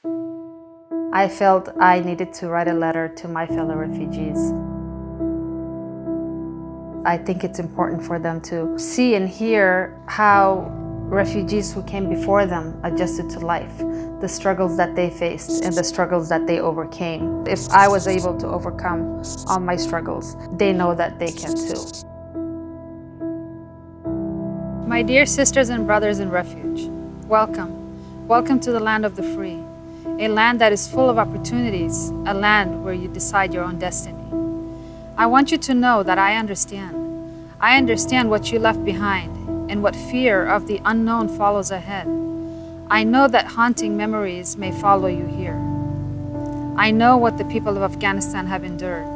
I felt I needed to write a letter to my fellow refugees. I think it's important for them to see and hear how refugees who came before them adjusted to life, the struggles that they faced and the struggles that they overcame. If I was able to overcome all my struggles, they know that they can too. My dear sisters and brothers in refuge, welcome. Welcome to the land of the free, a land that is full of opportunities, a land where you decide your own destiny. I want you to know that I understand. I understand what you left behind and what fear of the unknown follows ahead. I know that haunting memories may follow you here. I know what the people of Afghanistan have endured.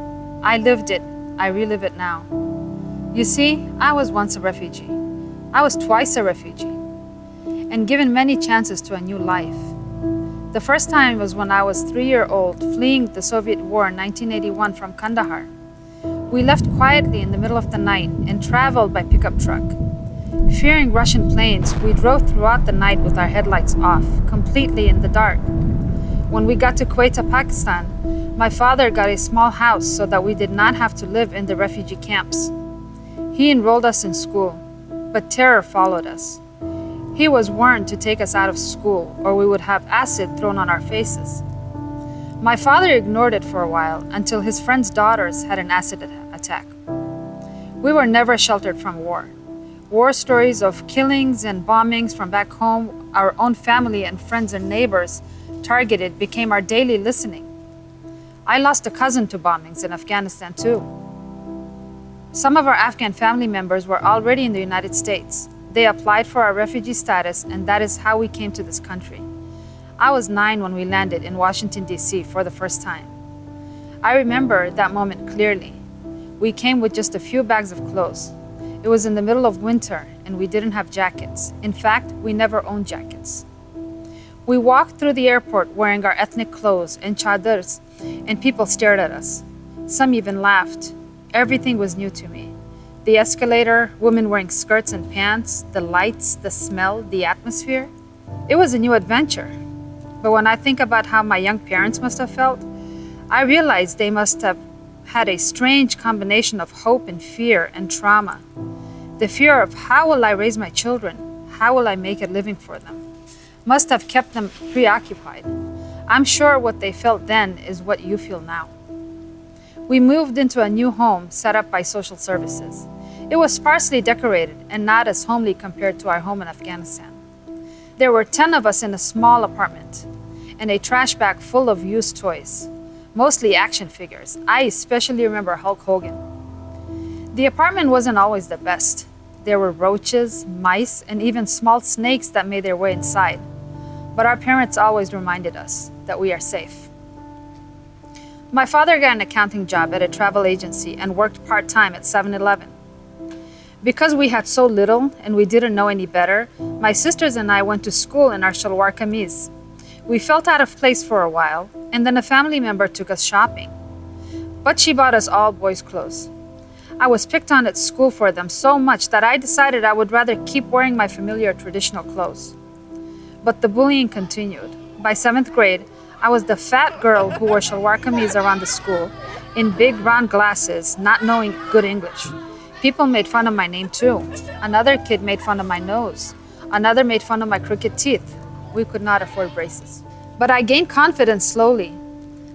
I lived it. I relive it now. You see, I was once a refugee. I was twice a refugee and given many chances to a new life. The first time was when I was 3-year-old, fleeing the Soviet war in 1981 from Kandahar. We left quietly in the middle of the night and traveled by pickup truck. Fearing Russian planes, we drove throughout the night with our headlights off, completely in the dark. When we got to Quetta, Pakistan, my father got a small house so that we did not have to live in the refugee camps. He enrolled us in school, but terror followed us. He was warned to take us out of school or we would have acid thrown on our faces. My father ignored it for a while until his friend's daughters had an acid attack. We were never sheltered from war. War stories of killings and bombings from back home, our own family and friends and neighbors targeted became our daily listening. I lost a cousin to bombings in Afghanistan too. Some of our Afghan family members were already in the United States. They applied for our refugee status, and that is how we came to this country. I was 9 when we landed in Washington, D.C. for the first time. I remember that moment clearly. We came with just a few bags of clothes. It was in the middle of winter, and we didn't have jackets. In fact, we never owned jackets. We walked through the airport wearing our ethnic clothes and chadars, and people stared at us. Some even laughed. Everything was new to me. The escalator, women wearing skirts and pants, the lights, the smell, the atmosphere. It was a new adventure. But when I think about how my young parents must have felt, I realize they must have had a strange combination of hope and fear and trauma. The fear of how will I raise my children? How will I make a living for them? Must have kept them preoccupied. I'm sure what they felt then is what you feel now. We moved into a new home set up by social services. It was sparsely decorated and not as homely compared to our home in Afghanistan. There were 10 of us in a small apartment and a trash bag full of used toys, mostly action figures. I especially remember Hulk Hogan. The apartment wasn't always the best. There were roaches, mice, and even small snakes that made their way inside. But our parents always reminded us that we are safe. My father got an accounting job at a travel agency and worked part-time at 7-Eleven. Because we had so little and we didn't know any better, my sisters and I went to school in our shalwar kameez. We felt out of place for a while, and then a family member took us shopping. But she bought us all boys' clothes. I was picked on at school for them so much that I decided I would rather keep wearing my familiar traditional clothes. But the bullying continued. By 7th grade, I was the fat girl who wore shalwar kameez around the school, in big round glasses, not knowing good English. People made fun of my name too. Another kid made fun of my nose. Another made fun of my crooked teeth. We could not afford braces. But I gained confidence slowly.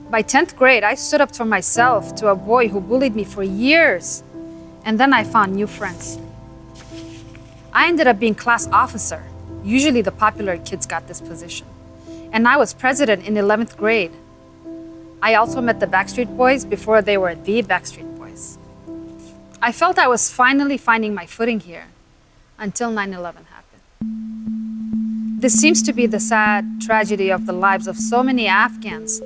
By 10th grade, I stood up for myself to a boy who bullied me for years. And then I found new friends. I ended up being class officer. Usually the popular kids got this position. And I was president in 11th grade. I also met the Backstreet Boys before they were the Backstreet Boys. I felt I was finally finding my footing here until 9/11 happened. This seems to be the sad tragedy of the lives of so many Afghans.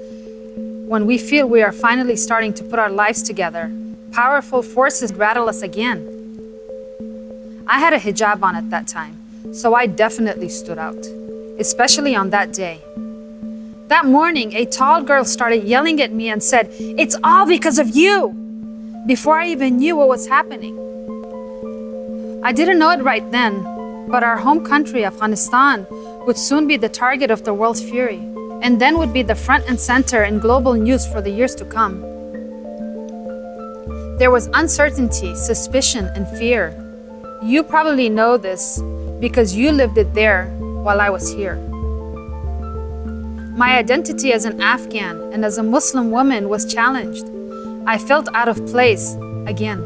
When we feel we are finally starting to put our lives together, powerful forces rattle us again. I had a hijab on at that time, so I definitely stood out, especially on that day. That morning, a tall girl started yelling at me and said, "It's all because of you!" before I even knew what was happening. I didn't know it right then, but our home country, Afghanistan, would soon be the target of the world's fury. and then would be the front and center in global news for the years to come. There was uncertainty, suspicion, and fear. You probably know this because you lived it there while I was here. My identity as an Afghan and as a Muslim woman was challenged. I felt out of place again.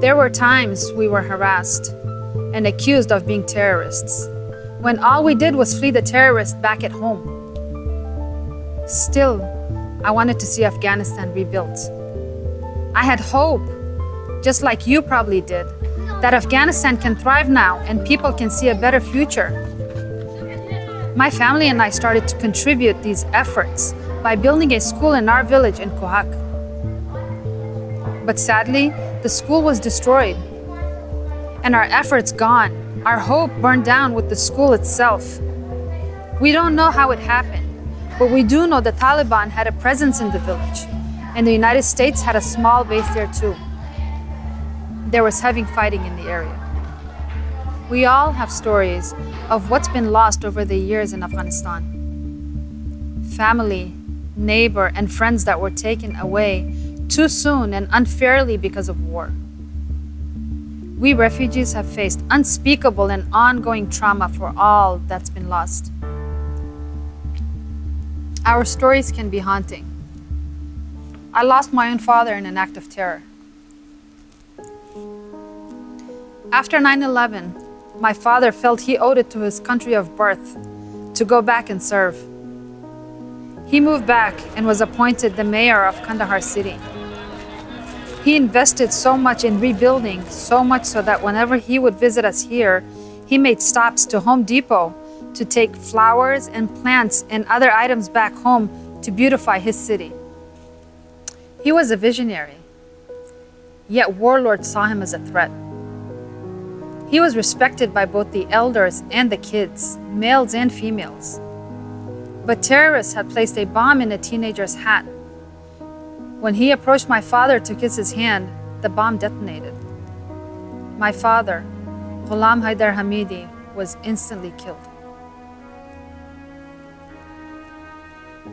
There were times we were harassed and accused of being terrorists, when all we did was flee the terrorists back at home. Still, I wanted to see Afghanistan rebuilt. I had hope, just like you probably did, that Afghanistan can thrive now and people can see a better future. My family and I started to contribute these efforts by building a school in our village in Kohak. But sadly, the school was destroyed and our efforts gone. Our hope burned down with the school itself. We don't know how it happened, but we do know the Taliban had a presence in the village, and the United States had a small base there too. There was heavy fighting in the area. We all have stories of what's been lost over the years in Afghanistan. Family, neighbor, and friends that were taken away too soon and unfairly because of war. We refugees have faced unspeakable and ongoing trauma for all that's been lost. Our stories can be haunting. I lost my own father in an act of terror. After 9/11, my father felt he owed it to his country of birth to go back and serve. He moved back and was appointed the mayor of Kandahar city. He invested so much in rebuilding, so much so that whenever he would visit us here, he made stops to Home Depot to take flowers and plants and other items back home to beautify his city. He was a visionary, yet warlords saw him as a threat. He was respected by both the elders and the kids, males and females. But terrorists had placed a bomb in a teenager's hat. When he approached my father to kiss his hand, the bomb detonated. My father, Ghulam Haidar Hamidi, was instantly killed.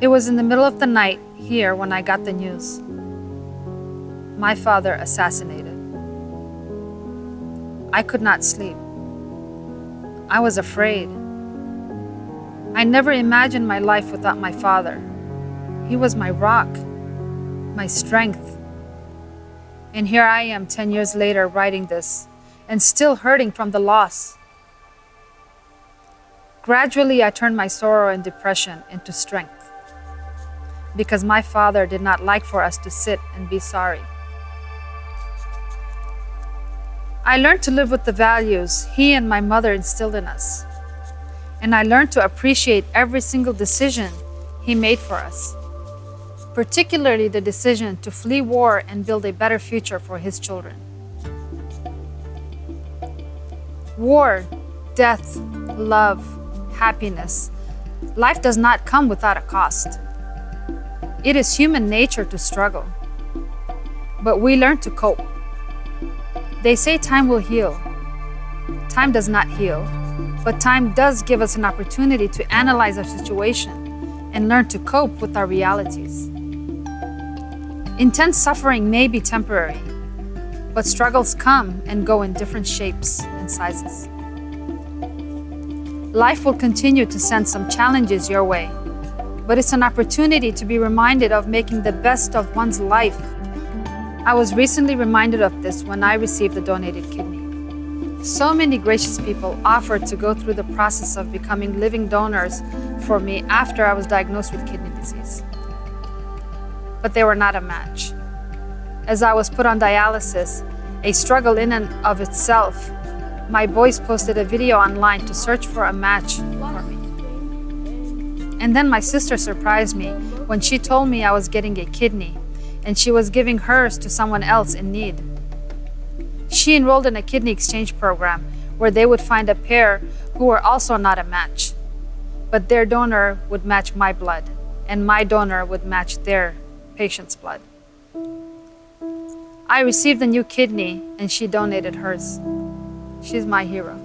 It was in the middle of the night here when I got the news. My father assassinated. I could not sleep. I was afraid. I never imagined my life without my father. He was my rock, my strength. And here I am 10 years later writing this and still hurting from the loss. Gradually, I turned my sorrow and depression into strength because my father did not like for us to sit and be sorry. I learned to live with the values he and my mother instilled in us. And I learned to appreciate every single decision he made for us, particularly the decision to flee war and build a better future for his children. War, death, love, happiness. Life does not come without a cost. It is human nature to struggle, but we learn to cope. They say time will heal. Time does not heal, but time does give us an opportunity to analyze our situation and learn to cope with our realities. Intense suffering may be temporary, but struggles come and go in different shapes and sizes. Life will continue to send some challenges your way, but it's an opportunity to be reminded of making the best of one's life. I was recently reminded of this when I received a donated kidney. So many gracious people offered to go through the process of becoming living donors for me after I was diagnosed with kidney disease. But they were not a match. As I was put on dialysis, a struggle in and of itself, my boys posted a video online to search for a match for me. And then my sister surprised me when she told me I was getting a kidney and she was giving hers to someone else in need. She enrolled in a kidney exchange program where they would find a pair who were also not a match, but their donor would match my blood and my donor would match their patient's blood. I received a new kidney and she donated hers. She's my hero.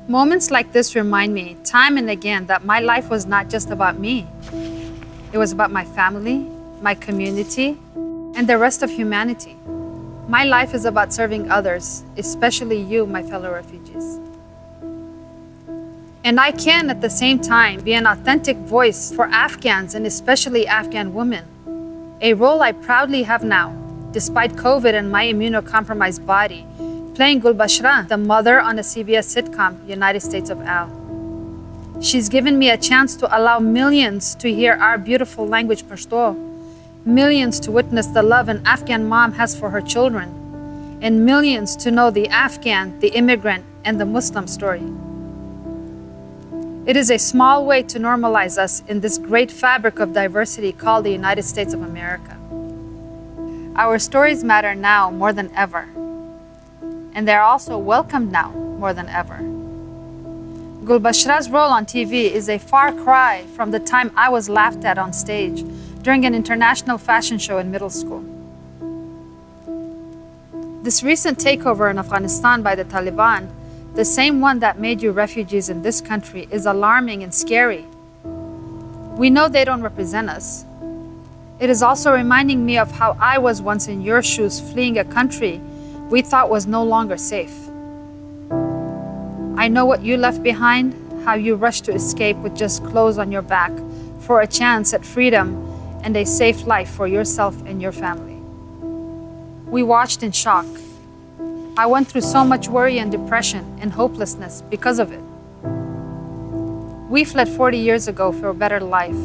Moments like this remind me time and again that my life was not just about me. It was about my family, my community, and the rest of humanity. My life is about serving others, especially you, my fellow refugees. And I can, at the same time, be an authentic voice for Afghans and especially Afghan women, a role I proudly have now, despite COVID and my immunocompromised body, playing Gulbashra, the mother on a CBS sitcom, United States of Al. She's given me a chance to allow millions to hear our beautiful language Pashto, millions to witness the love an Afghan mom has for her children, and millions to know the Afghan, the immigrant, and the Muslim story. It is a small way to normalize us in this great fabric of diversity called the United States of America. Our stories matter now more than ever, and they're also welcomed now more than ever. Gulbashra's role on TV is a far cry from the time I was laughed at on stage during an international fashion show in middle school. This recent takeover in Afghanistan by the Taliban, the same one that made you refugees in this country, is alarming and scary. We know they don't represent us. It is also reminding me of how I was once in your shoes fleeing a country we thought was no longer safe. I know what you left behind, how you rushed to escape with just clothes on your back for a chance at freedom and a safe life for yourself and your family. We watched in shock. I went through so much worry and depression and hopelessness because of it. We fled 40 years ago for a better life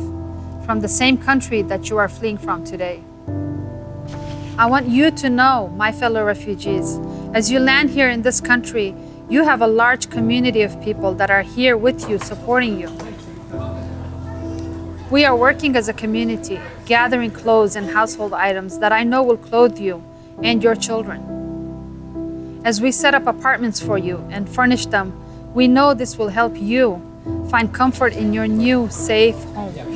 from the same country that you are fleeing from today. I want you to know, my fellow refugees, as you land here in this country, you have a large community of people that are here with you, supporting you. We are working as a community, gathering clothes and household items that I know will clothe you and your children. As we set up apartments for you and furnish them, we know this will help you find comfort in your new, safe home.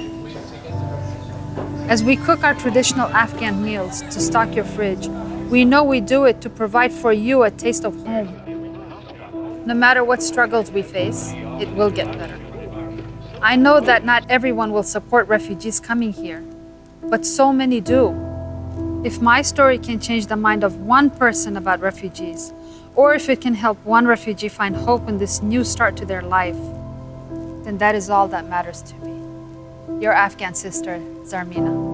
As we cook our traditional Afghan meals to stock your fridge, we know we do it to provide for you a taste of home. No matter what struggles we face, it will get better. I know that not everyone will support refugees coming here, but so many do. If my story can change the mind of one person about refugees, or if it can help one refugee find hope in this new start to their life, then that is all that matters to me. Your Afghan sister, Zarmina.